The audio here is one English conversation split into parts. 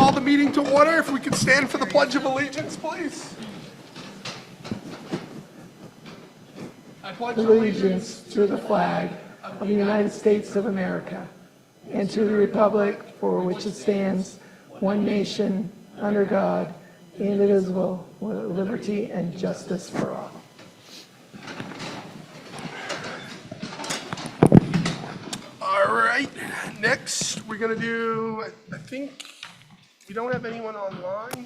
call the meeting to order. If we could stand for the Pledge of Allegiance, please. I pledge Allegiance to the flag of the United States of America and to the republic for which it stands, one nation, under God, indivisible, with liberty and justice for all. All right, next we're going to do, I think we don't have anyone online,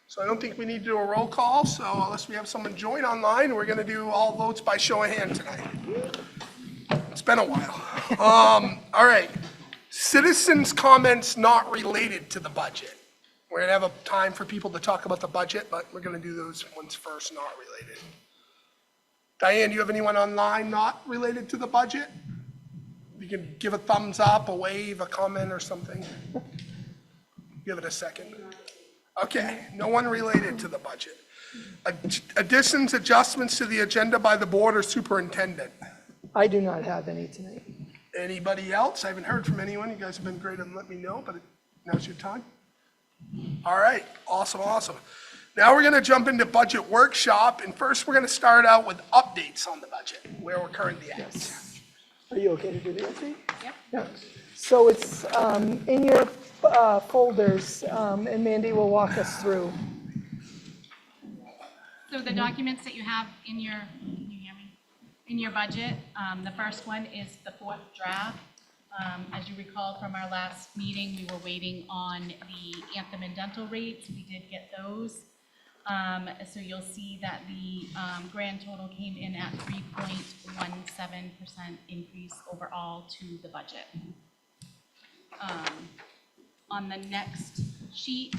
so I don't think we need to do a roll call. So unless we have someone join online, we're going to do all votes by show of hand tonight. It's been a while. All right, citizens' comments not related to the budget. We're going to have a time for people to talk about the budget, but we're going to do those ones first, not related. Diane, do you have anyone online not related to the budget? You can give a thumbs up, a wave, a comment or something. Give it a second. Okay, no one related to the budget. Additions, adjustments to the agenda by the board or superintendent. I do not have any tonight. Anybody else? I haven't heard from anyone. You guys have been great and let me know, but now's your time. All right, awesome, awesome. Now we're gonna jump into budget workshop, and first we're gonna start out with updates on the budget, where we're currently at. Yes. Are you okay to do the update? Yep. Yeah. So it's in your folders, and Mandy will walk us through. So the documents that you have in your, can you hear me? In your budget, the first one is the fourth draft. As you recall from our last meeting, we were waiting on the Anthem and dental rates. We did get those. So you'll see that the grand total came in at 3.17% increase overall to the budget. On the next sheet,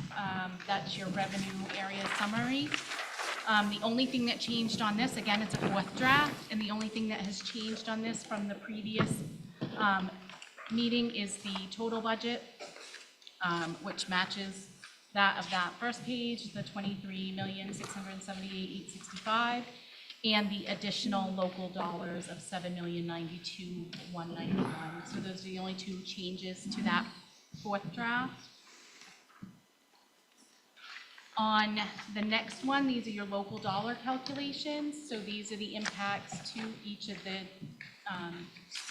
that's your revenue area summary. The only thing that changed on this, again, it's a fourth draft, and the only thing that has changed on this from the previous meeting is the total budget, which matches that of that first page, the 23,678,865, and the additional local dollars of 7,092,191. So those are the only two changes to that fourth draft. On the next one, these are your local dollar calculations. So these are the impacts to each of the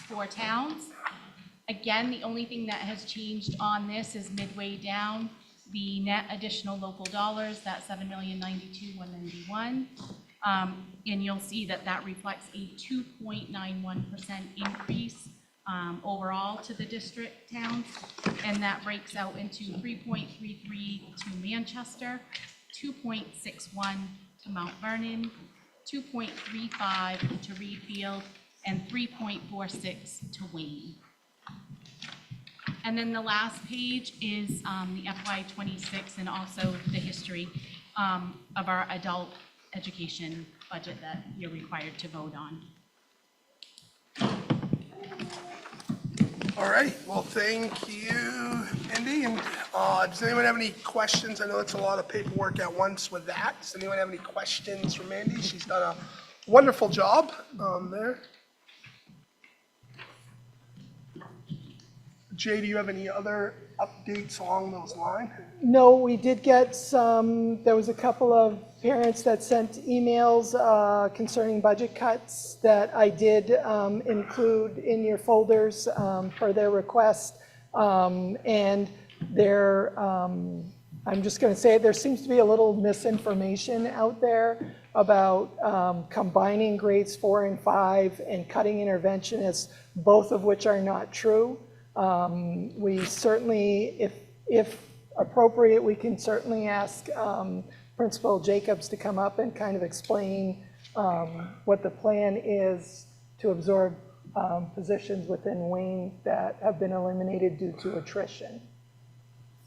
4 towns. Again, the only thing that has changed on this is midway down, the net additional local dollars, that 7,092,191. And you'll see that that reflects a 2.91% increase overall to the district towns. And that breaks out into 3.33 to Manchester, 2.61 to Mount Vernon, 2.35 to Reedfield, and 3.46 to Wayne. And then the last page is the FY26 and also the history of our adult education budget that you're required to vote on. All right, well, thank you, Andy. And does anyone have any questions? I know it's a lot of paperwork at once with that. Does anyone have any questions for Mandy? She's done a wonderful job there. Jay, do you have any other updates along those lines? No, we did get some, there was a couple of parents that sent emails concerning budget cuts that I did include in your folders for their request. And there, I'm just going to say, there seems to be a little misinformation out there about combining grades 4 and 5 and cutting interventionists, both of which are not true. We certainly, if appropriate, we can certainly ask Principal Jacobs to come up and kind of explain what the plan is to absorb positions within Wayne that have been eliminated due to attrition.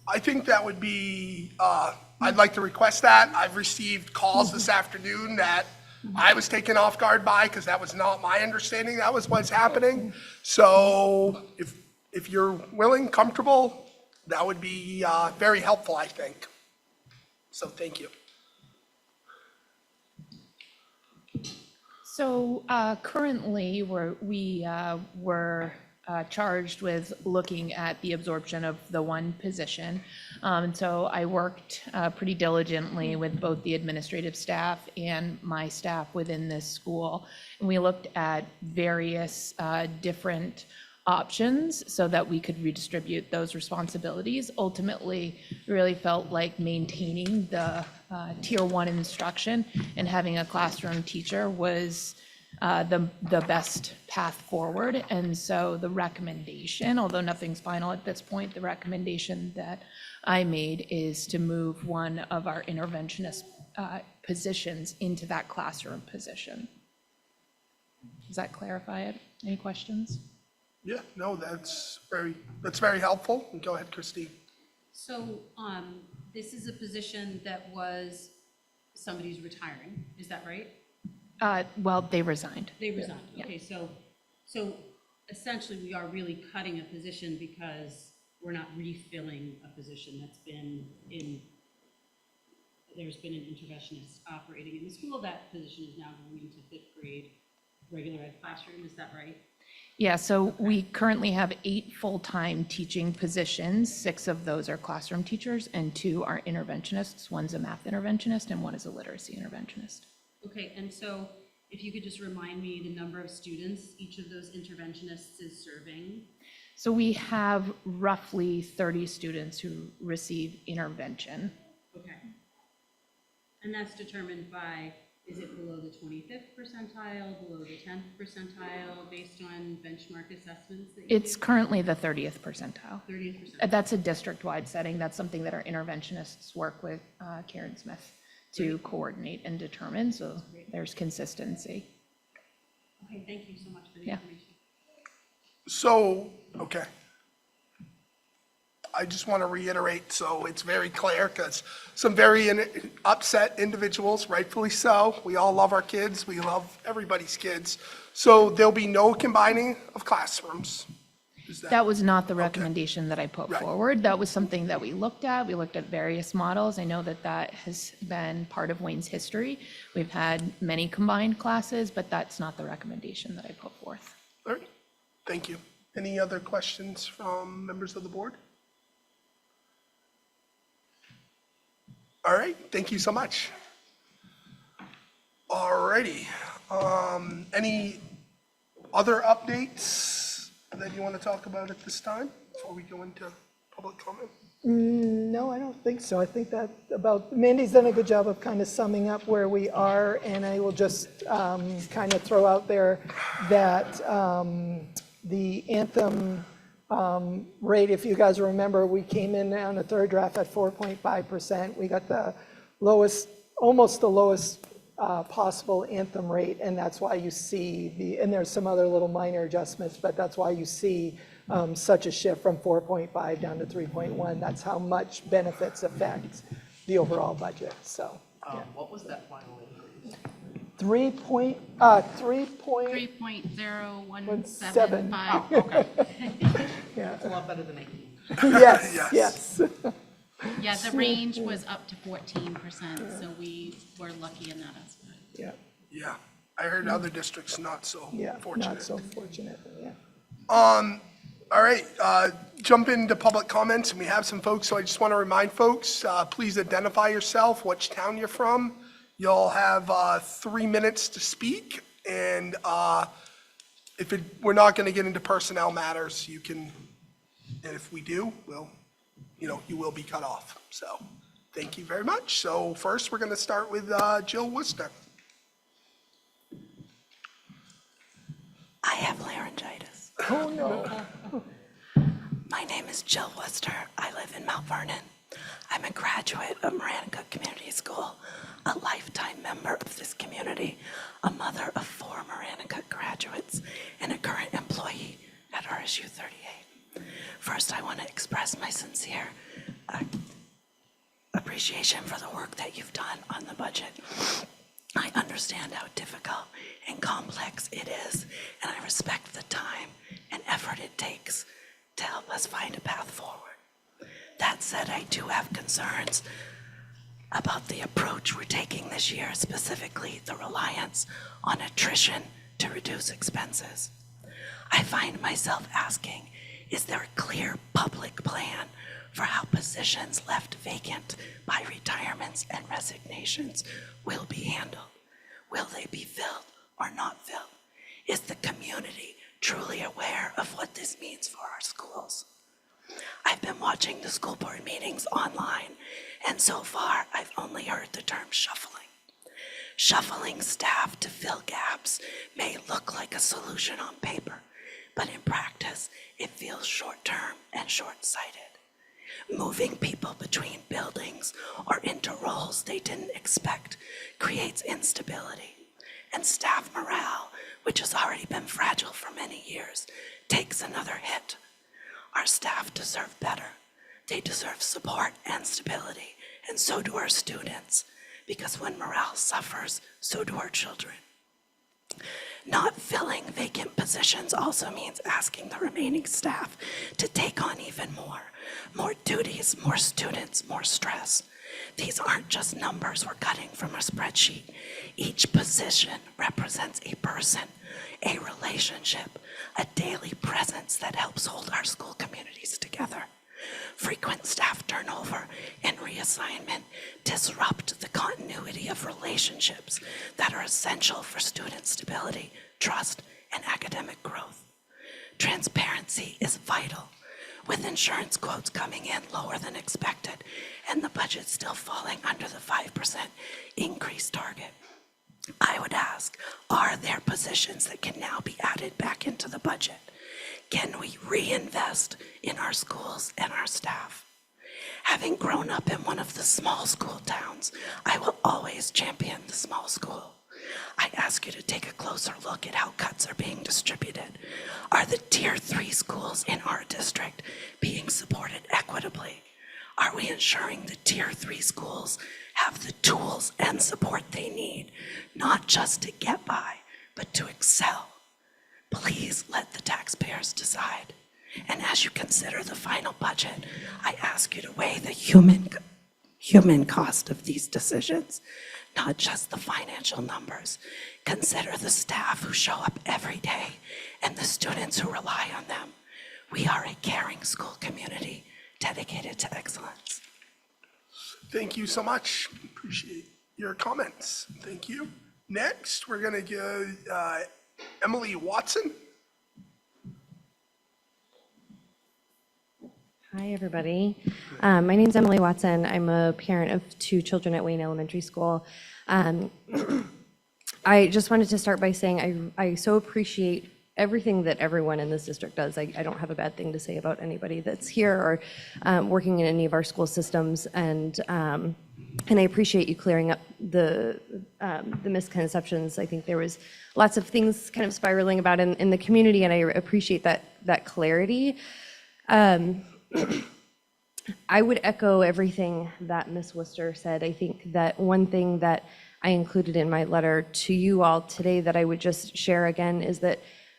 I think that would be, I'd like to request that. I've received calls this afternoon that I was taken off guard by because that was not my understanding. That was what's happening. So if you're willing, comfortable, that would be very helpful, I think. So thank you. So currently, we were charged with looking at the absorption of the one position. And so I worked pretty diligently with both the administrative staff and my staff within this school. And we looked at various different options so that we could redistribute those responsibilities. Ultimately, really felt like maintaining the tier one instruction and having a classroom teacher was the best path forward. And so the recommendation, although nothing's final at this point, the recommendation that I made is to move one of our interventionist positions into that classroom position. Does that clarify it? Any questions? Yeah, no, that's very helpful. Go ahead, Christine. So, this is a position that was, somebody's retiring, is that right? Well, they resigned. They resigned, Yeah. okay, so essentially, we are really cutting a position because we're not refilling a position that's been there's been an interventionist operating in the school. That position is now going into fifth grade regular ed classroom, is that right? Yeah, so we currently have 8 full-time teaching positions. 6 of those are classroom teachers and 2 are interventionists. One's a math interventionist and one is a literacy interventionist. Okay, and so if you could just remind me the number of students each of those interventionists is serving? So we have roughly 30 students who receive intervention. Okay. And that's determined by, is it below the 25th percentile, below the 10th percentile, based on benchmark assessments that you It's do? currently the 30th percentile. 30th percentile. That's a district-wide setting. That's something that our interventionists work with Karen Smith to coordinate and determine, so there's consistency. Okay, thank you so much for the Yeah. information. So, okay. I just want to reiterate, so it's very clear, because some very upset individuals, rightfully so. We all love our kids. We love everybody's kids. So there'll be no combining of classrooms. Is That was not the recommendation that I put Right. forward. That was something that we looked at. We looked at various models. I know that that has been part of Wayne's history. We've had many combined classes, but that's not the recommendation that I put forth. All right, thank you. Any other questions from members of the board? All right, thank you so much. All righty, any other updates that you want to talk about at this time before we go into public comment? No, I don't think so. I think that Mandy's done a good job of kind of summing up where we are, and I will just kind of throw out there that the Anthem rate, if you guys remember, we came in on the third draft at 4.5%. We got the lowest, almost the lowest possible Anthem rate, and that's why you see and there's some other little minor adjustments, but that's why you see such a shift from 4.5 down to 3.1. That's how much benefits affect the overall budget, so. Yeah. What was that final increase? 3.0175. Okay, Yeah. it's a lot better than 18. Yes, Yes. yes. Yeah, the range was up to 14%, so we were lucky in that aspect. Yeah, Yeah, I heard other districts not so yeah, fortunate. not so fortunate, yeah. All right, jump into public comments, and we have some folks, so I just want to remind folks, please identify yourself, which town you're from. You'll have 3 minutes to speak, and we're not going to get into personnel matters, you can, and if we do, you will be cut off. So, thank you very much. So first, we're going to start with Jill Worcester. I have laryngitis. Oh, no. My name is Jill Worcester. I live in Mount Vernon. I'm a graduate of Maranacook Community School, a lifetime member of this community, a mother of 4 Maranacook graduates, and a current employee at RSU 38. First, I want to express my sincere appreciation for the work that you've done on the budget. I understand how difficult and complex it is, and I respect the time and effort it takes to help us find a path forward. That said, I do have concerns about the approach we're taking this year, specifically the reliance on attrition to reduce expenses. I find myself asking, is there a clear public plan for how positions left vacant by retirements and resignations will be handled. Will they be filled or not filled? Is the community truly aware of what this means for our schools? I've been watching the school board meetings online, and so far I've only heard the term shuffling. Shuffling staff to fill gaps may look like a solution on paper, but in practice, it feels short-term and short-sighted. Moving people between buildings or into roles they didn't expect creates instability, and staff morale, which has already been fragile for many years, takes another hit. Our staff deserve better. They deserve support and stability, and so do our students, because when morale suffers, so do our children. Not filling vacant positions also means asking the remaining staff to take on even more duties, more students, more stress. These aren't just numbers we're cutting from a spreadsheet. Each position represents a person, a relationship, a daily presence that helps hold our school communities together. Frequent staff turnover and reassignment disrupt the continuity of relationships that are essential for student stability, trust, and academic growth. Transparency is vital. With insurance quotes coming in lower than expected and the budget still falling under the 5% increase target, I would ask, are there positions that can now be added back into the budget? Can we reinvest in our schools and our staff? Having grown up in one of the small school towns, I will always champion the small school. I ask you to take a closer look at how cuts are being distributed. Are the tier 3 schools in our district being supported equitably? Are we ensuring the tier 3 schools have the tools and support they need, not just to get by, but to excel? Please let the taxpayers decide. And as you consider the final budget, I ask you to weigh the human cost of these decisions, not just the financial numbers. Consider the staff who show up every day and the students who rely on them. We are a caring school community dedicated to excellence. Thank you so much. Appreciate your comments. Thank you. Next, we're going to go Emily Watson. Hi, everybody. My name's Emily Watson. I'm a parent of 2 children at Wayne Elementary School. I just wanted to start by saying I so appreciate everything that everyone in this district does. I don't have a bad thing to say about anybody that's here or working in any of our school systems. And I appreciate you clearing up the misconceptions. I think there was lots of things kind of spiraling about in the community, and I appreciate that clarity. I would echo everything that Ms. Worcester said. I think that one thing that I included in my letter to you all today that I would just share again is that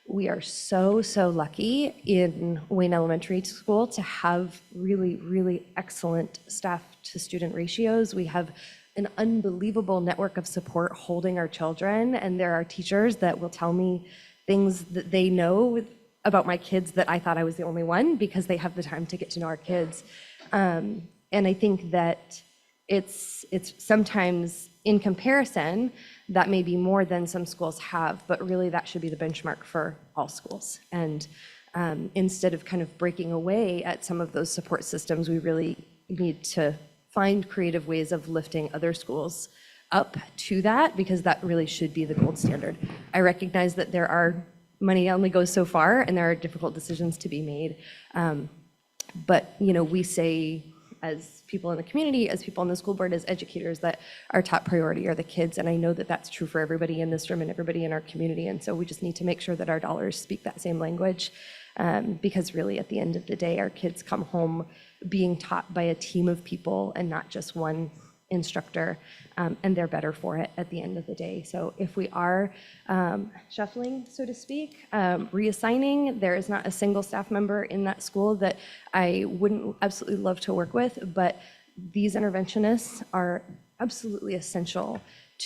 we are so lucky in Wayne Elementary School to have really, really excellent staff to student ratios. We have an unbelievable network of support holding our children, and there are teachers that will tell me things that they know about my kids that I thought I was the only one because they have the time to get to know our kids. And I think that it's sometimes in comparison that may be more than some schools have, but really that should be the benchmark for all schools. And instead of kind of breaking away at some of those support systems, we really need to find creative ways of lifting other schools up to that, because that really should be the gold standard. I recognize that money only goes so far and there are difficult decisions to be made. But we say, as people in the community, as people on the school board, as educators, that our top priority are the kids. And I know that that's true for everybody in this room and everybody in our community. And so we just need to make sure that our dollars speak that same language. Because really at the end of the day, our kids come home being taught by a team of people and not just one instructor, and they're better for it at the end of the day. So if we are shuffling, so to speak, reassigning, there is not a single staff member in that school that I wouldn't absolutely love to work with, but these interventionists are absolutely essential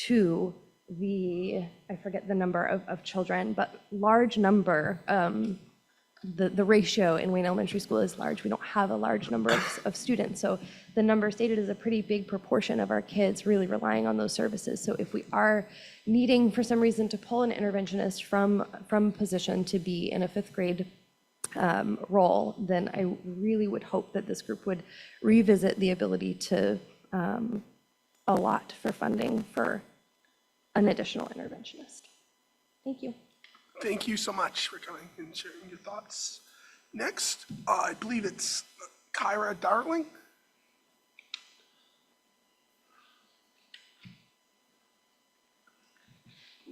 to I forget the number of children, but large number the ratio in Wayne Elementary School is large. We don't have a large number of students. So the number stated is a pretty big proportion of our kids really relying on those services. So if we are needing for some reason to pull an interventionist from position to be in a fifth grade role, then I really would hope that this group would revisit the ability to allot for funding for an additional interventionist. Thank you. Thank you so much for coming and sharing your thoughts. Next, I believe it's Kyra Darling.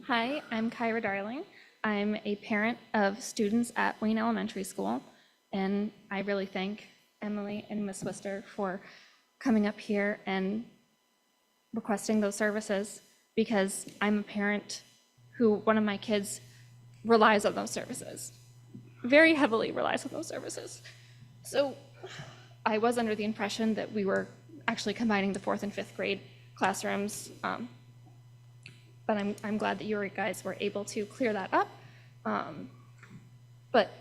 Hi, I'm Kyra Darling. I'm a parent of students at Wayne Elementary School, and I really thank Emily and Ms. Wister for coming up here and requesting those services, because I'm a parent who one of my kids relies on those services, very heavily relies on those services. So I was under the impression that we were actually combining the 4th and 5th grade classrooms, but I'm glad that you guys were able to clear that up. But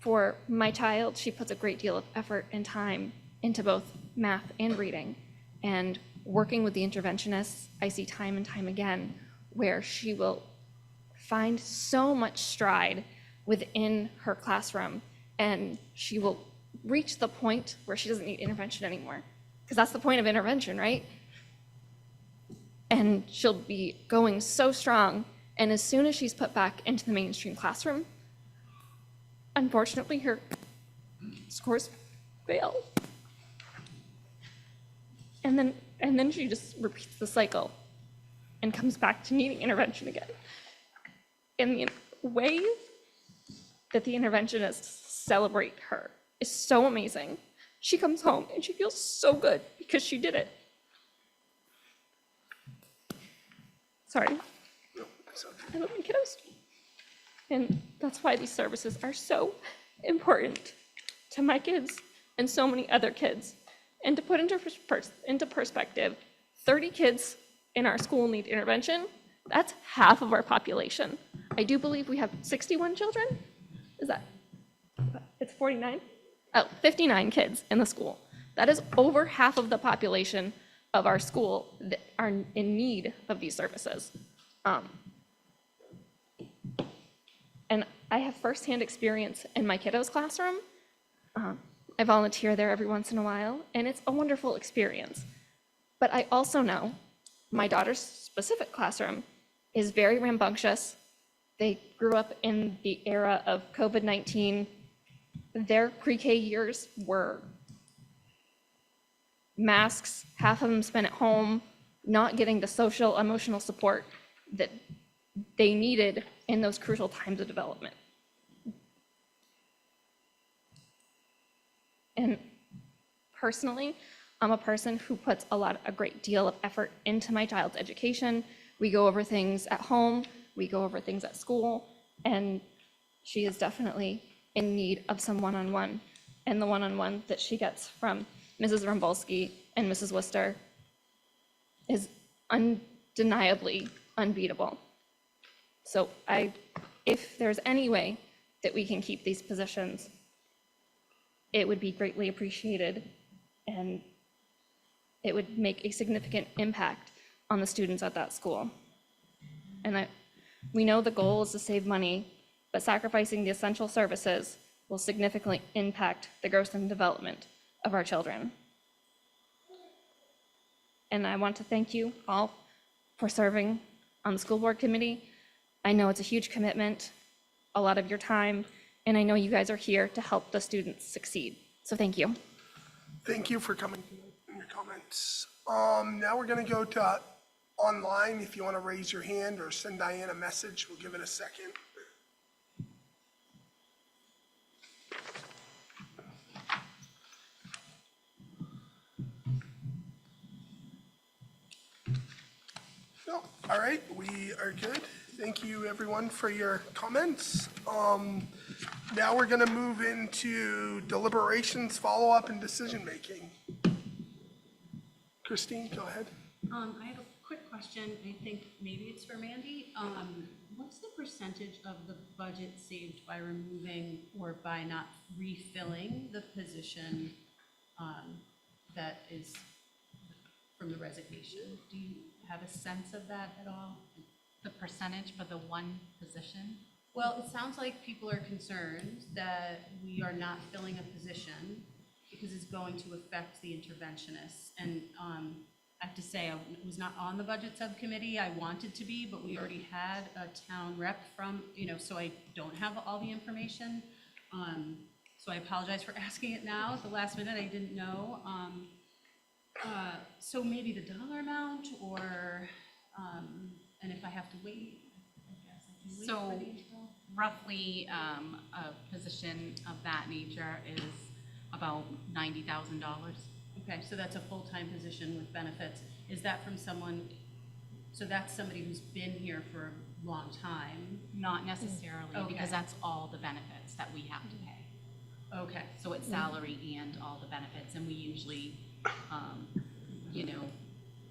for my child, she puts a great deal of effort and time into both math and reading. And working with the interventionists, I see time and time again where she will find so much stride within her classroom, and she will reach the point where she doesn't need intervention anymore. Because that's the point of intervention, right? And she'll be going so strong, and as soon as she's put back into the mainstream classroom, unfortunately, her scores fail. And then she just repeats the cycle and comes back to needing intervention again. And the way that the interventionists celebrate her is so amazing. She comes home and she feels so good because she did it. Sorry. I love my kiddos. And that's why these services are so important to my kids and so many other kids. And to put into perspective, 30 kids in our school need intervention. That's half of our population. I do believe we have 61 children. Is that, it's 49? Oh, 59 kids in the school. That is over half of the population of our school that are in need of these services. And I have firsthand experience in my kiddos' classroom. I volunteer there every once in a while, and it's a wonderful experience. But I also know my daughter's specific classroom is very rambunctious. They grew up in the era of COVID-19. Their pre-K years were masks, half of them spent at home, not getting the social, emotional support that they needed in those crucial times of development. And personally, I'm a person who puts a great deal of effort into my child's education. We go over things at home, we go over things at school, and she is definitely in need of some one-on-one. And the one-on-one that she gets from Mrs. Rumbolsky and Mrs. Wister is undeniably unbeatable. So if there's any way that we can keep these positions, it would be greatly appreciated, and it would make a significant impact on the students at that school. And we know the goal is to save money, but sacrificing the essential services will significantly impact the growth and development of our children. And I want to thank you all for serving on the school board committee. I know it's a huge commitment, a lot of your time, and I know you guys are here to help the students succeed. So thank you. Thank you for coming and your comments. Now we're gonna go to online. If you wanna raise your hand or send Diane a message, we'll give it a second. No, all right, we are good. Thank you, everyone, for your comments. Now we're gonna move into deliberations, follow-up, and decision-making. Christine, go ahead. I have a quick question. question, I think maybe it's for Mandy. What's the percentage of the budget saved by removing or by not refilling the position that is from the resignation? Do you have a sense of that at all? The percentage for the one position? Well, it sounds like people are concerned that we are not filling a position because it's going to affect the interventionists. And I have to say, I was not on the budget subcommittee. I wanted to be, but we already had a town rep from, so I don't have all the information. So I apologize for asking it now at the last minute. I didn't know. So maybe the dollar amount or, and if I have to wait, I guess I can wait So for the info. roughly, a position of that nature is about $90,000. Okay, so that's a full-time position with benefits. Is that from someone, so that's somebody who's been here for a long time? Not necessarily, Okay. because that's all the benefits that we have to pay. Okay, So it's salary and all the benefits, and we usually,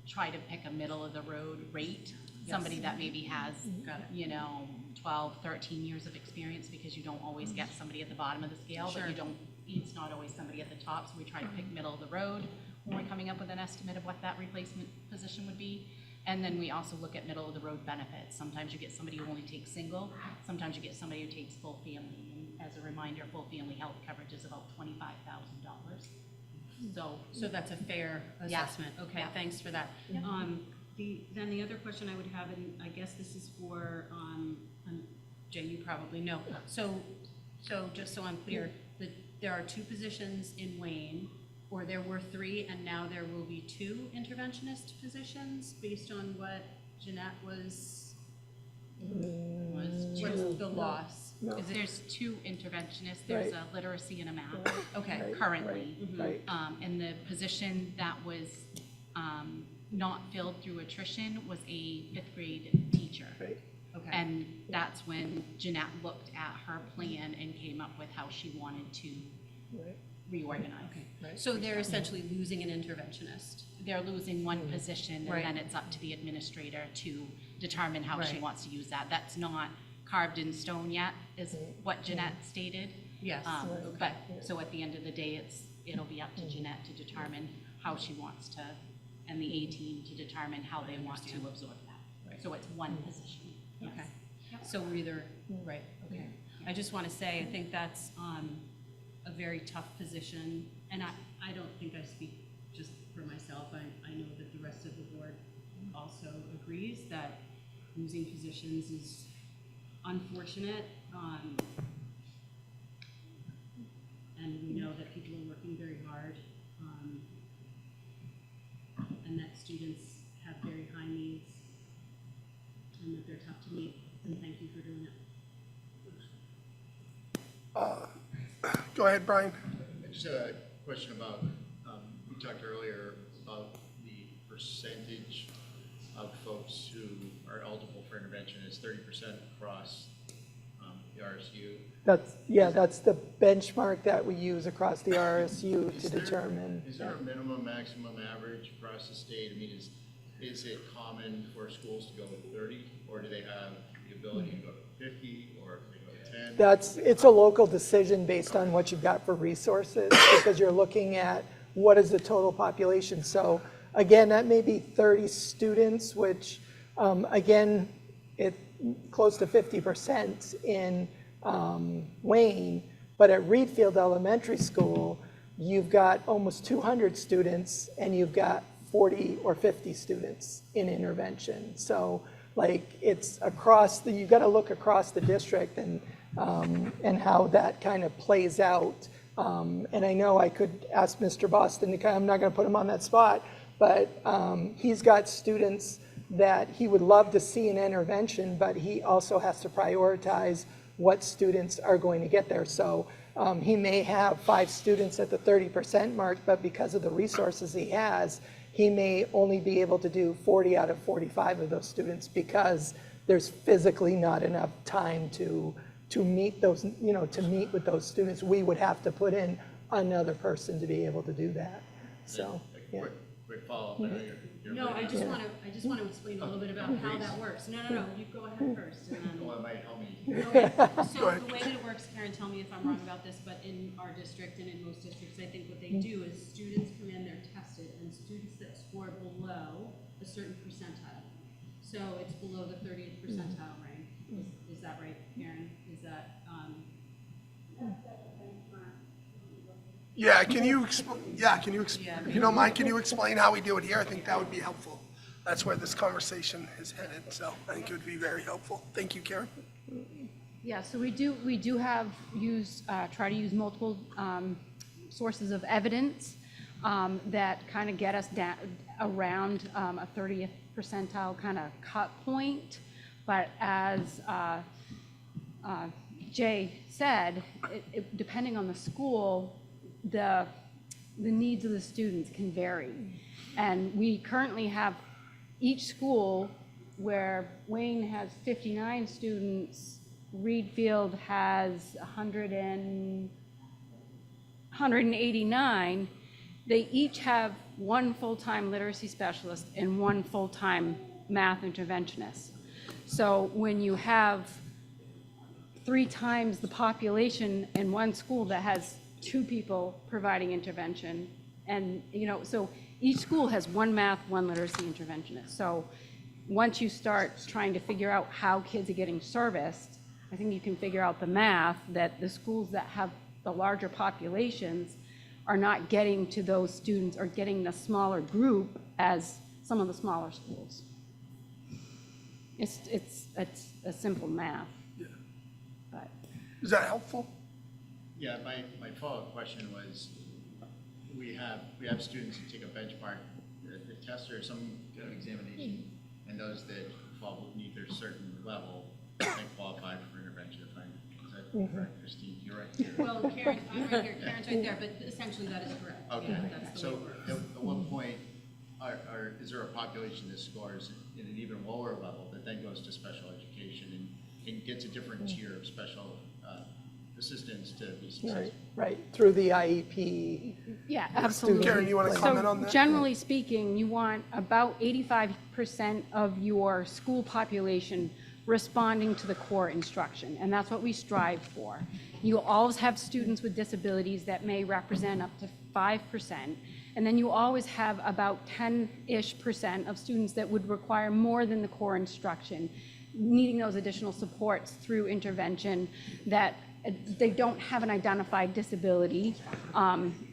try to pick a middle-of-the-road rate. Somebody that maybe has, 12, 13 years of experience, because you don't always get somebody at the bottom of the scale, but it's not always somebody at the top, so we try to pick middle of the road when we're coming up with an estimate of what that replacement position would be. And then we also look at middle of the road benefits. Sometimes you get somebody who only takes single, sometimes you get somebody who takes full family. And as a reminder, full family health coverage is about $25,000. so that's a fair Yeah. assessment. Okay, Yeah. thanks for that. Then the other question I would have, and I guess this is for, Jay, you probably know. So just so I'm clear, there are 2 positions in Wayne, or there were 3, and now there will be 2 interventionist positions based on what Jeanette was the loss? No. There's 2 interventionists, there's Right. a literacy and a math. Okay, Right, currently. Right, And the position that was not filled through attrition was a 5th grade teacher. right. okay. And that's when Jeanette looked at her plan and came up with how she wanted to Right. reorganize. So they're essentially losing an interventionist. They're losing one position, and Right. then it's up to the administrator to determine how she Right. wants to use that. That's not carved in stone yet, is what Jeanette stated. Yes. But, so at the end of the day, it'll be up to Jeanette to determine how she wants to, and the A-team to determine how they want to absorb that. So it's one position. Yes. Okay, so we're either, right, okay. I just want to say, I think that's a very tough position, and I don't think I speak just for myself. I know that the rest of the board also agrees that losing positions is unfortunate, and we know that people are working very hard, and that students have very high needs, and that they're tough to meet, and thank you for doing it. Go ahead, Brian. I just had a question about, we talked earlier about the percentage of folks who are eligible for intervention is 30% across the RSU. That's the benchmark that we use across the RSU to determine. Is there a minimum, maximum, average across the state? I mean, is it common for schools to go with 30, or do they have the ability to go to 50, or do they go to 10? It's a local decision based on what you've got for resources, because you're looking at what is the total population. So again, that may be 30 students, which again, it close to 50% in Wayne, but at Reedfield Elementary School, you've got almost 200 students and you've got 40 or 50 students in intervention. So like it's across you've got to look across the district and how that kind of plays out. And I know I could ask Mr. Boston to I'm not going to put him on that spot, but he's got students that he would love to see in intervention, but he also has to prioritize what students are going to get there. So he may have 5 students at the 30% mark, but because of the resources he has, he may only be able to do 40 out of 45 of those students because there's physically not enough time to meet those, to meet with those students. We would have to put in another person to be able to do that. So, A yeah. quick follow-up. I know you're No, I just want to explain a little bit about how that works. No, you go ahead first. And then. Well, it might help me. Okay, so the way that it works, Karen, tell me if I'm wrong about this, but in our district and in most districts, I think what they do is students come in, they're tested, and students that score below a certain percentile. So it's below the 30th percentile rank. Is that right, Karen? Is that, Yeah, can you if you don't mind, can you explain how we do it here? I think that would be helpful. That's where this conversation is headed, so I think it would be very helpful. Thank you, Karen. Yeah, so we do have try to use multiple sources of evidence that kind of get us down around a 30th percentile kind of cut point. But as Jay said, depending on the school, the needs of the students can vary. And we currently have each school where Wayne has 59 students, Reedfield has 189, they each have one full-time literacy specialist and one full-time math interventionist. So when you have 3 times the population in one school that has 2 people providing intervention, and so each school has one math, one literacy interventionist. So once you start trying to figure out how kids are getting serviced, I think you can figure out the math that the schools that have the larger populations are not getting to those students or getting the smaller group as some of the smaller schools. It's a simple math. Yeah. But Is that helpful? Yeah, my follow-up question was, we have students who take a benchmark, the test or some kind of examination, and those that fall beneath their certain level, they qualify for intervention. Is that correct, Christine? You're right. well, Karen, I'm right here, Karen's right there, but essentially that is correct. Okay, Yeah, that's the so way it works. at what point is there a population that scores in an even lower level that then goes to special education and gets a different tier of special assistance to be successful? Right, through the IEP. yeah, absolutely. Karen, you want to comment on So that? generally speaking, you want about 85% of your school population responding to the core instruction, and that's what we strive for. You always have students with disabilities that may represent up to 5%, and then you always have about 10-ish% of students that would require more than the core instruction, needing those additional supports through intervention that they don't have an identified disability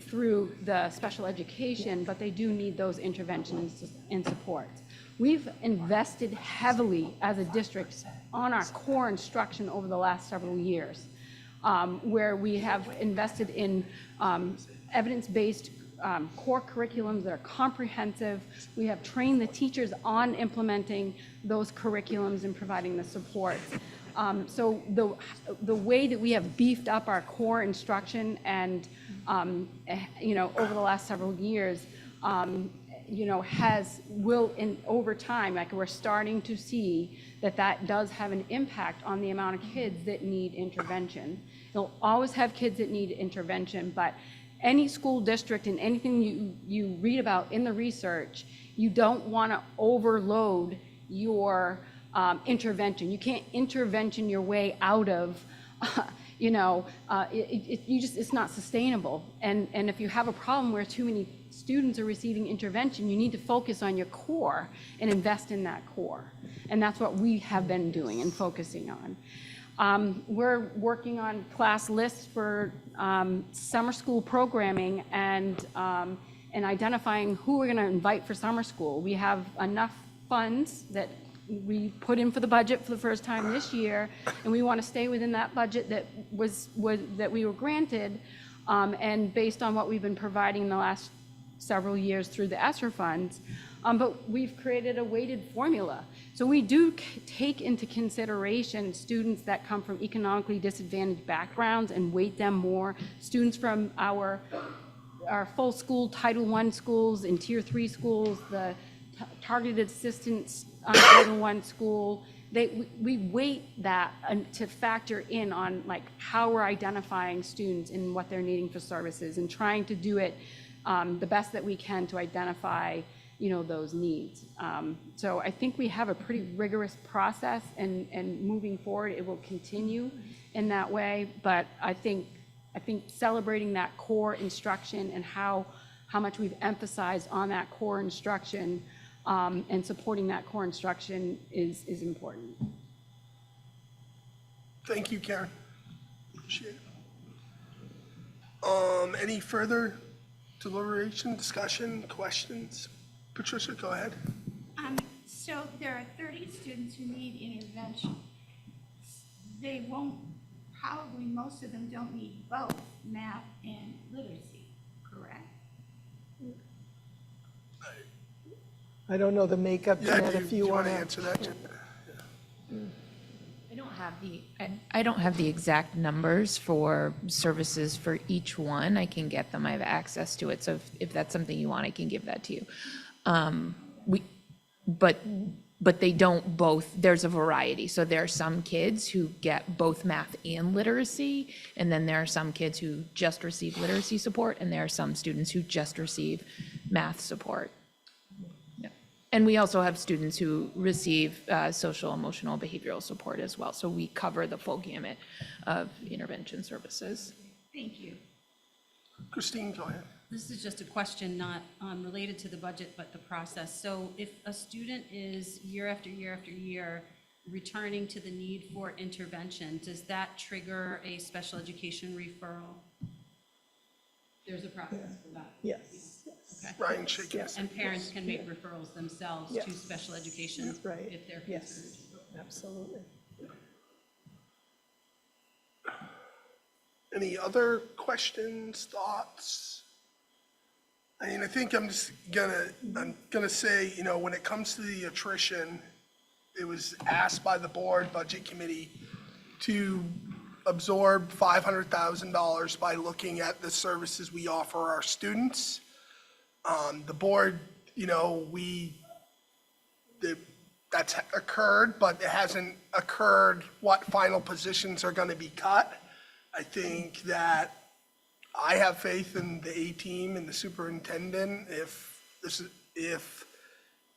through the special education, but they do need those interventions and supports. We've invested heavily as a district on our core instruction over the last several years, where we have invested in evidence-based core curriculums that are comprehensive. We have trained the teachers on implementing those curriculums and providing the support. So the way that we have beefed up our core instruction and, over the last several years, over time, like we're starting to see that does have an impact on the amount of kids that need intervention. You'll always have kids that need intervention, but any school district and anything you read about in the research, you don't want to overload your intervention. You can't intervention your way out of, it's not sustainable. And if you have a problem where too many students are receiving intervention, you need to focus on your core and invest in that core. And that's what we have been doing and focusing on. We're working on class lists for summer school programming and identifying who we're going to invite for summer school. We have enough funds that we put in for the budget for the first time this year, and we want to stay within that budget that that we were granted, and based on what we've been providing in the last several years through the ESSER funds. But we've created a weighted formula. So we do take into consideration students that come from economically disadvantaged backgrounds and weight them more. Students from our full school Title I schools and Tier 3 schools, the targeted assistance Title I school, we weight that to factor in on like how we're identifying students and what they're needing for services and trying to do it the best that we can to identify those needs. So I think we have a pretty rigorous process, and moving forward, it will continue in that way. But I think celebrating that core instruction and how much we've emphasized on that core instruction and supporting that core instruction is important. Thank you, Karen. Appreciate it. Any further deliberation, discussion, questions? Patricia, go ahead. So there are 30 students who need intervention. They won't, probably most of them don't need both math and literacy, correct? I don't know the makeup, Yeah, Jeanette, if do you you want want to to. answer that? I don't have the exact numbers for services for each one. I can get them. I have access to it. So if that's something you want, I can give that to you. But they don't both, there's a variety. So there are some kids who get both math and literacy, and then there are some kids who just receive literacy support, and there are some students who just receive math support. Yeah. And we also have students who receive social, emotional, behavioral support as well. So we cover the full gamut of intervention services. Thank you. Christine, go ahead. This is just a question not related to the budget, but the process. So if a student is year after year after year returning to the need for intervention, does that trigger a special education referral? There's a process for that. Yes, Okay. Ryan shaking his head. And parents can make referrals themselves to Yes. special education right. if they're concerned. Yes, absolutely. Any other questions, thoughts? I mean, I think I'm gonna say, when it comes to the attrition, it was asked by the board budget committee to absorb $500,000 by looking at the services we offer our students. The board, that's occurred, but it hasn't occurred what final positions are gonna be cut. I think that I have faith in the A team and the superintendent if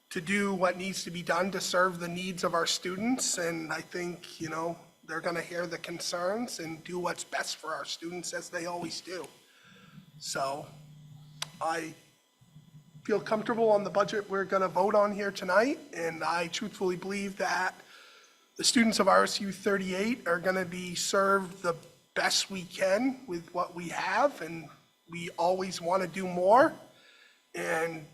to do what needs to be done to serve the needs of our students. And I think, they're gonna hear the concerns and do what's best for our students as they always do. So I feel comfortable on the budget we're gonna vote on here tonight. And I truthfully believe that the students of RSU 38 are gonna be served the best we can with what we have, and we always want to do more. And,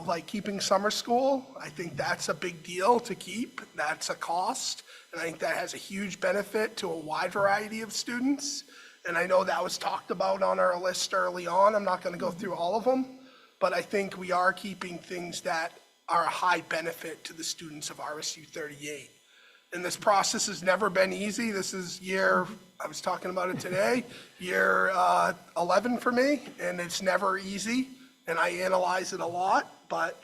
like keeping summer school, I think that's a big deal to keep. That's a cost, and I think that has a huge benefit to a wide variety of students. And I know that was talked about on our list early on. I'm not going to go through all of them, but I think we are keeping things that are a high benefit to the students of RSU 38. And this process has never been easy. This is I was talking about it today, year 11 for me, and it's never easy. And I analyze it a lot, but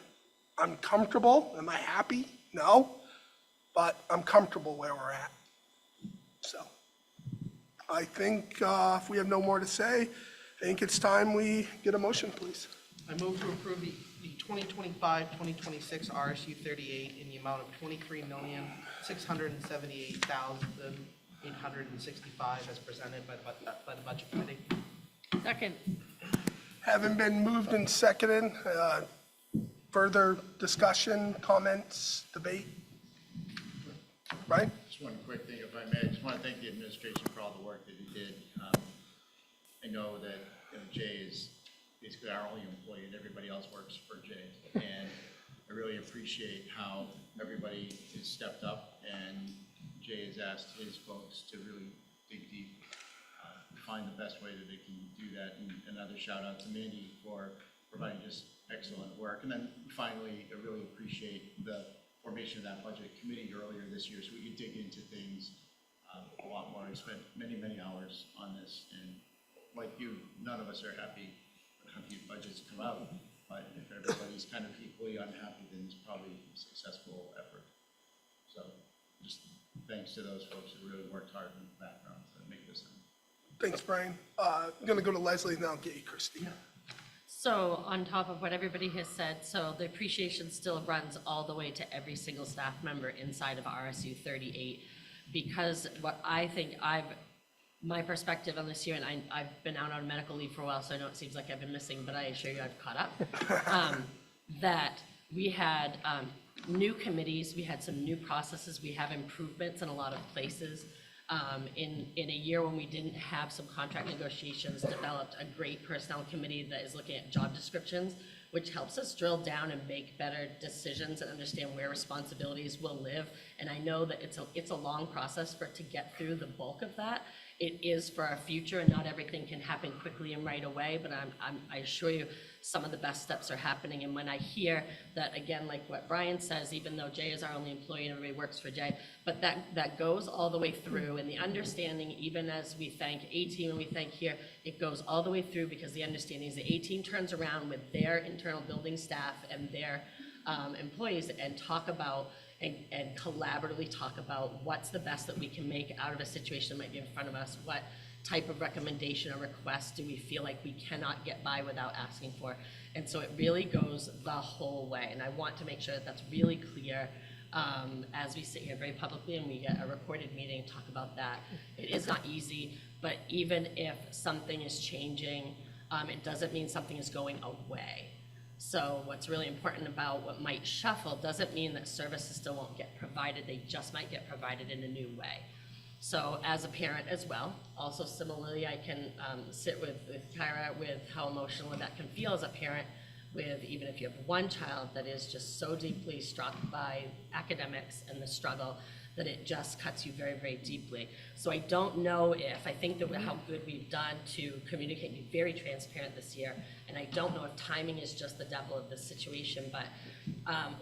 I'm comfortable. Am I happy? No, but I'm comfortable where we're at. So I think if we have no more to say, I think it's time we get a motion, please. I move to approve the 2025-2026 RSU 38 in the amount of $23,678,865 as presented by the budget committee. Second. Having been moved and seconded, further discussion, comments, debate? Right? Just one quick thing, if I may. I just want to thank the administration for all the work that you did. I know that Jay is basically our only employee and everybody else works for Jay. And I really appreciate how everybody has stepped up and Jay has asked his folks to really dig deep, find the best way that they can do that. And another shout out to Mandy for providing just excellent work. And then finally, I really appreciate the formation of that budget committee earlier this year so we could dig into things a lot more. I spent many, many hours on this, and like you, none of us are happy with how these budgets come out. But if everybody's kind of equally unhappy, then it's probably a successful effort. So just thanks to those folks who really worked hard in the background to make this happen. Thanks, Brian. I'm going to go to Leslie and then I'll get you, Christine. So on top of what everybody has said, so the appreciation still runs all the way to every single staff member inside of RSU 38. Because what I think my perspective on this year, and I've been out on medical leave for a while, so I know it seems like I've been missing, but I assure you I've caught up. That we had new committees, we had some new processes, we have improvements in a lot of places. In a year when we didn't have some contract negotiations, developed a great personnel committee that is looking at job descriptions, which helps us drill down and make better decisions and understand where responsibilities will live. And I know that it's a long process for it to get through the bulk of that. It is for our future, and not everything can happen quickly and right away, but I assure you some of the best steps are happening. And when I hear that, again, like what Brian says, even though Jay is our only employee and everybody works for Jay, but that goes all the way through, and the understanding, even as we thank A-Team and we thank here, it goes all the way through, because the understanding is that A-Team turns around with their internal building staff and their employees and talk about and collaboratively talk about what's the best that we can make out of a situation that might be in front of us, what type of recommendation or request do we feel like we cannot get by without asking for. And so it really goes the whole way, and I want to make sure that that's really clear as we sit here very publicly and we get a recorded meeting, talk about that. It is not easy, but even if something is changing, it doesn't mean something is going away. So what's really important about what might shuffle doesn't mean that services still won't get provided, they just might get provided in a new way. So as a parent as well, also similarly, I can sit with Kyra with how emotional that can feel as a parent, with even if you have one child that is just so deeply struck by academics and the struggle, that it just cuts you very, very deeply. So I don't know if, I think that how good we've done to communicate, be very transparent this year, and I don't know if timing is just the devil of this situation, but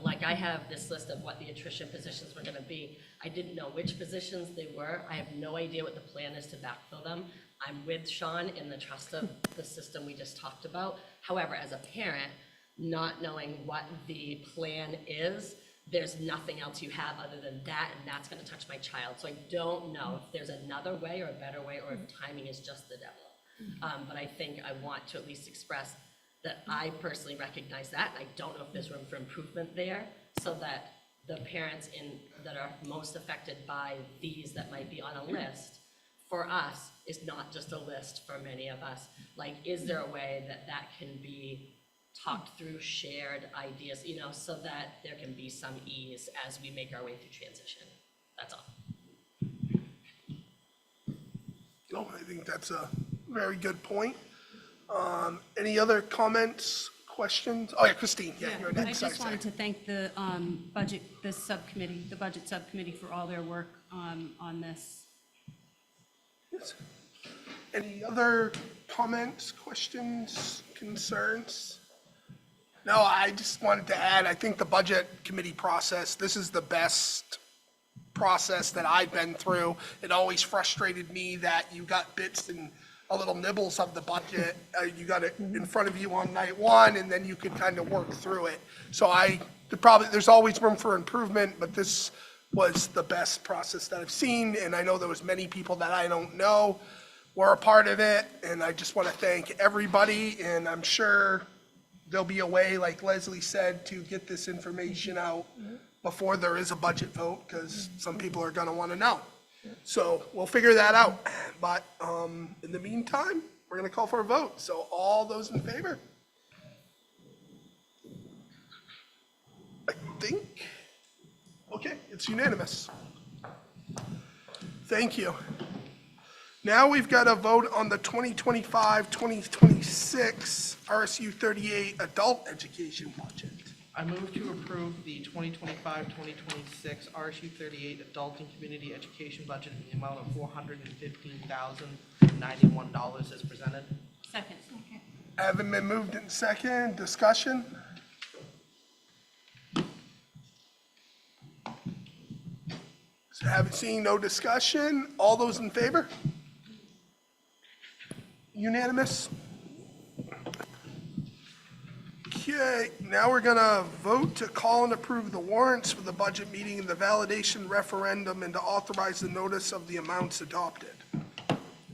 like I have this list of what the attrition positions were gonna be. I didn't know which positions they were. I have no idea what the plan is to backfill them. I'm with Sean in the trust of the system we just talked about. However, as a parent, not knowing what the plan is, there's nothing else you have other than that, and that's gonna touch my child. So I don't know if there's another way or a better way, or if timing is just the devil. But I think I want to at least express that I personally recognize that. I don't know if there's room for improvement there, so that the parents that are most affected by these that might be on a list, for us, is not just a list for many of us. Like, is there a way that can be talked through, shared ideas, so that there can be some ease as we make our way through transition. That's all. No, I think that's a very good point. Any other comments, questions? Oh yeah, Christine, you're I next. just wanted to thank the budget subcommittee for all their work on this. Yes. Any other comments, questions, concerns? No, I just wanted to add, I think the budget committee process, this is the best process that I've been through. It always frustrated me that you got bits and a little nibbles of the budget. You got it in front of you on night one, and then you could kind of work through it. So there's always room for improvement, but this was the best process that I've seen, and I know there was many people that I don't know were a part of it, and I just want to thank everybody, and I'm sure there'll be a way, like Leslie said, to get this information out before there is a budget vote, because some people are gonna wanna know. So we'll figure that out. But in the meantime, we're gonna call for a vote. So all those in favor? I think, okay, it's unanimous. Thank you. Now we've got to vote on the 2025-2026 RSU 38 adult education budget. I move to approve the 2025-2026 RSU 38 Adult and Community Education Budget in the amount of $415,091 as presented. Second. Haven't been moved in second. Discussion? So haven't seen, no discussion. All those in favor? Unanimous? Okay, now we're gonna vote to call and approve the warrants for the budget meeting and the validation referendum, and to authorize the notice of the amounts adopted.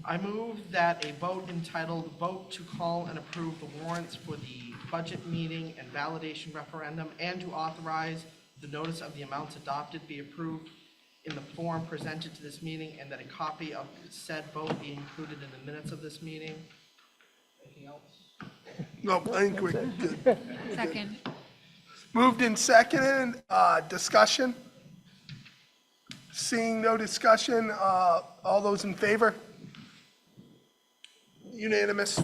I move that a vote entitled "Vote to Call and Approve the Warrants for the Budget Meeting and Validation Referendum and to authorize the notice of the amounts adopted be approved in the form presented to this meeting, and that a copy of said vote be included in the minutes of this meeting." Anything else? No, I think we're good. Second. Moved and seconded, discussion? Seeing no discussion, all those in favor? Unanimous.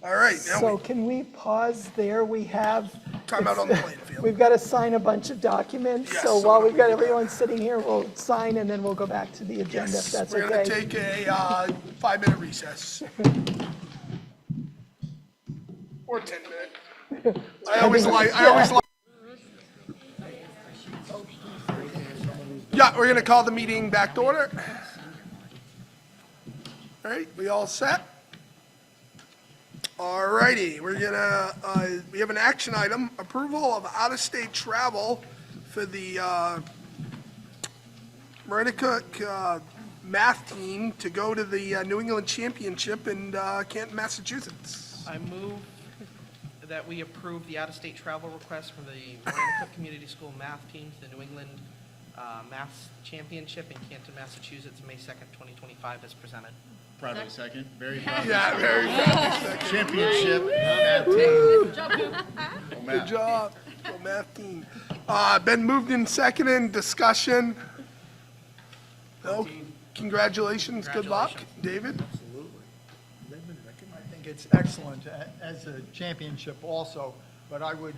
All right, now So can we pause there? We have. Time out on the playing field. We've got to sign a bunch of documents. Yes, So so while what we've got we do everyone sitting here, we'll sign and then we'll go back to the agenda if yes, that's we're gonna okay. take a 5-minute recess. Or 10 minute. I always like. Yeah, we're gonna call the meeting back to order. All right, we all set? All righty, we're gonna, we have an action item, approval of out-of-state travel for the Meridicook math team to go to the New England Championship in Canton, Massachusetts. I move that we approve the out-of-state travel request for the Meridicook Community School math team to the New England Math Championship in Canton, Massachusetts, May 2nd, 2025, as presented. Proudly second, very proud. Yeah, very good. Championship, math team. Good job. Go math team. Been moved and seconded, discussion. No, congratulations, good luck. David? I think it's excellent as a championship also, but I would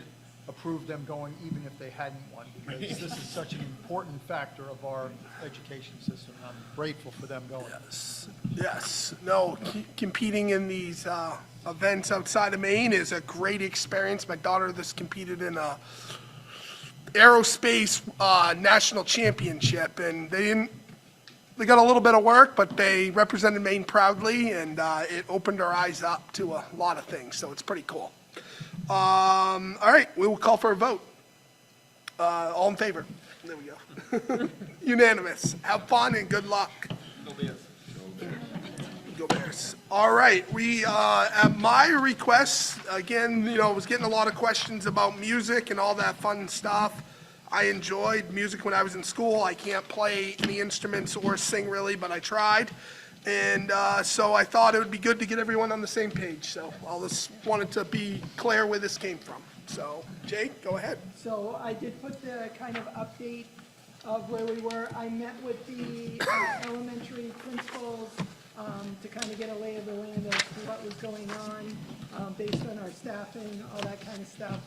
approve them going even if they hadn't won, because this is such an important factor of our education system. I'm grateful for them going. Yes, no, competing in these events outside of Maine is a great experience. My daughter just competed in a aerospace national championship, and they got a little bit of work, but they represented Maine proudly, and it opened our eyes up to a lot of things, so it's pretty cool. All right, we will call for a vote. All in favor? There we go. Unanimous. Have fun and good luck. Go Bears. All right, we, at my request, again, I was getting a lot of questions about music and all that fun stuff. I enjoyed music when I was in school. I can't play any instruments or sing really, but I tried. And so I thought it would be good to get everyone on the same page. So I just wanted to be clear where this came from. So Jake, go ahead. So I did put the kind of update of where we were. I met with the elementary principals to kind of get a lay of the land as to what was going on based on our staffing, all that kind of stuff.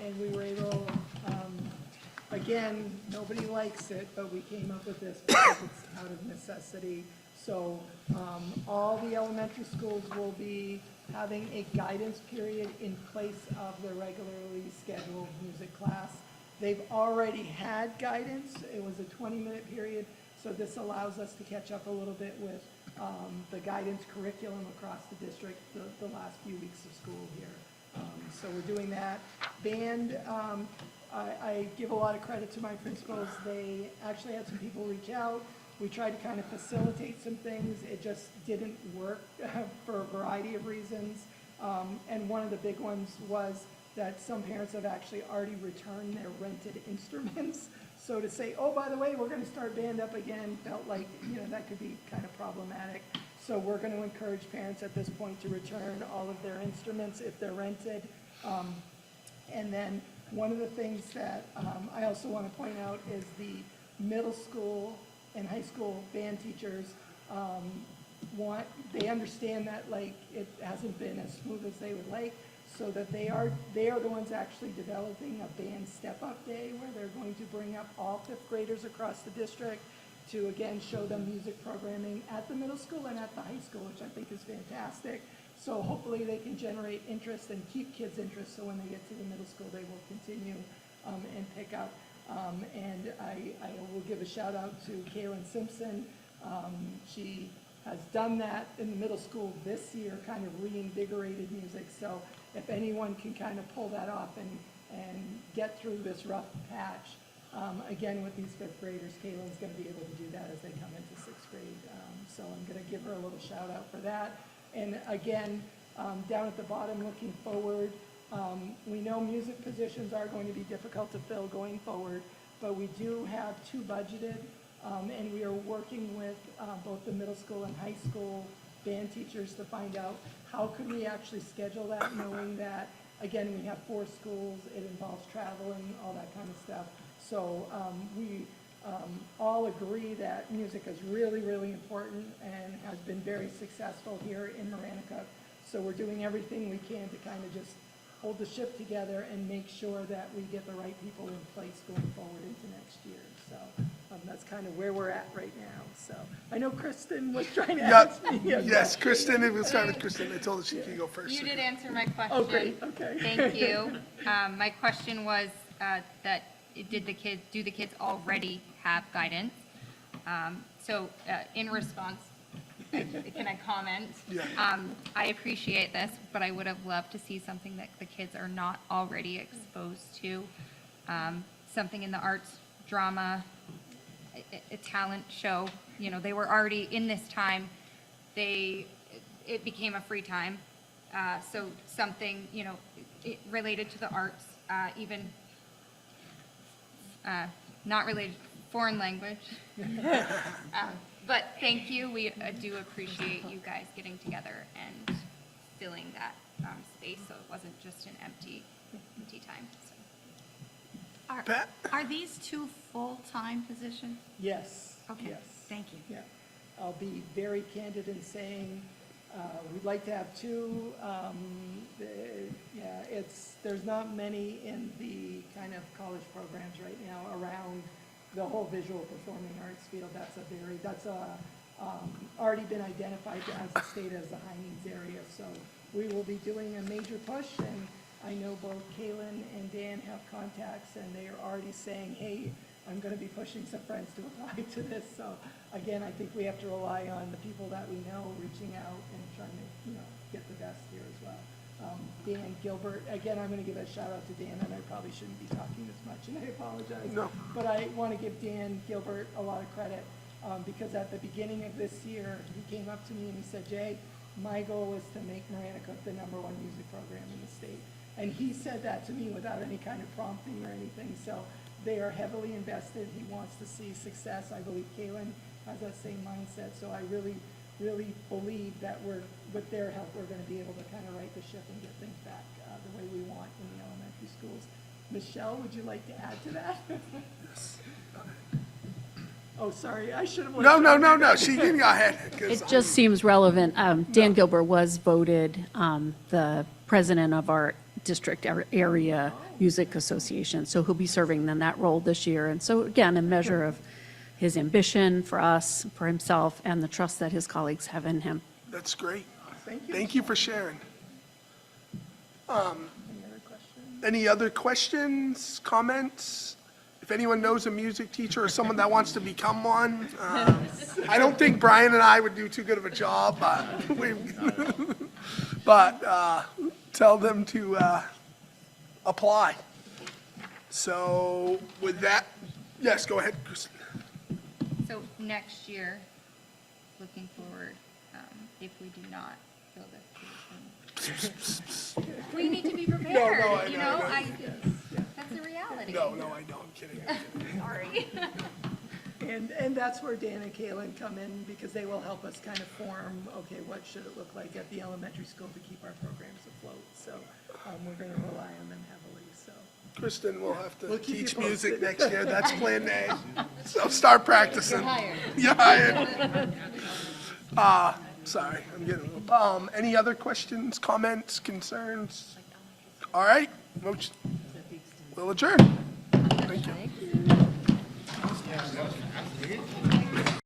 And we were able, again, nobody likes it, but we came up with this because it's out of necessity. So all the elementary schools will be having a guidance period in place of the regularly scheduled music class. They've already had guidance. It was a 20-minute period, so this allows us to catch up a little bit with the guidance curriculum across the district the last few weeks of school here. So we're doing that. Band, I give a lot of credit to my principals. They actually had some people reach out. We tried to kind of facilitate some things. It just didn't work for a variety of reasons. And one of the big ones was that some parents have actually already returned their rented instruments. So to say, oh, by the way, we're going to start band up again, felt like, that could be kind of problematic. So we're going to encourage parents at this point to return all of their instruments if they're rented. And then one of the things that I also want to point out is the middle school and high school band teachers they understand that it hasn't been as smooth as they would like, so that they are the ones actually developing a band step-up day where they're going to bring up all fifth graders across the district to again show them music programming at the middle school and at the high school, which I think is fantastic. So hopefully they can generate interest and keep kids' interest, so when they get to the middle school, they will continue and pick up. And I will give a shout out to Kaylin Simpson. She has done that in the middle school this year, kind of reinvigorated music. So if anyone can kind of pull that off and get through this rough patch, Again, with these fifth graders, Kaylin's gonna be able to do that as they come into sixth grade. So I'm gonna give her a little shout out for that. And again, down at the bottom, looking forward, we know music positions are going to be difficult to fill going forward, but we do have 2 budgeted, and we are working with both the middle school and high school band teachers to find out how could we actually schedule that, knowing that, again, we have 4 schools, it involves traveling, all that kind of stuff. So we all agree that music is really, really important and has been very successful here in Maranicup. So we're doing everything we can to kind of just hold the ship together and make sure that we get the right people in place going forward into next year. So that's kind of where we're at right now. So I know Kristen was trying to ask me. Yes, Kristen, it was start with Kristen. I told her she could go first. You did answer my question. Oh, great, okay. Thank you. My question was that do the kids already have guidance? So in response, can I comment? Yeah. I appreciate this, but I would have loved to see something that the kids are not already exposed to. Something in the arts, drama, a talent show. You know, they were already in this time. It became a free time. So something, you know, related to the arts, even not related, foreign language. But thank you. We do appreciate you guys getting together and filling that space so it wasn't just an empty time. So. Pat? Are these 2 full-time positions? Yes. Okay, Yes. thank you. Yeah, I'll be very candid in saying, we'd like to have 2. Yeah, there's not many in the kind of college programs right now around the whole visual performing arts field. That's already been identified as the state as the high needs area. So we will be doing a major push, and I know both Kaylin and Dan have contacts, and they are already saying, hey, I'm going to be pushing some friends to apply to this. So again, I think we have to rely on the people that we know reaching out and trying to, get the best here as well. Dan Gilbert, again, I'm going to give a shout out to Dan, and I probably shouldn't be talking as much, and I apologize. No. But I want to give Dan Gilbert a lot of credit, because at the beginning of this year, he came up to me and he said, Jay, my goal is to make Maranicup the #1 music program in the state. And he said that to me without any kind of prompting or anything. So they are heavily invested. He wants to see success. I believe Kaylin has that same mindset. So I really, really believe that with their help, we're going to be able to kind of right the ship and get things back the way we want in the elementary schools. Michelle, would you like to add to that? Oh, sorry, I should have. No, she can go ahead. It just seems relevant. Dan Gilbert was voted the president of our district area music association, so he'll be serving in that role this year. And so again, a measure of his ambition for us, for himself, and the trust that his colleagues have in him. That's great. Thank you. Thank you for sharing. Any other questions? Any other questions, comments? If anyone knows a music teacher or someone that wants to become one, I don't think Brian and I would do too good of a job, but tell them to apply. So with that, yes, go ahead, Kristen. So next year, looking forward, if we do not fill this position, we need to be prepared. I know. That's a reality. No, I don't. I'm kidding. Sorry. And that's where Dan and Kaylin come in, because they will help us kind of form, okay, what should it look like at the elementary school to keep our programs afloat. So we're going to rely on them heavily, so. Kristen will have to We'll keep you teach posted. music next year. That's plan A. So start practicing. You're hired. You're hired. Sorry, I'm getting, any other questions, comments, concerns? All right, motion, we'll adjourn. Thank you.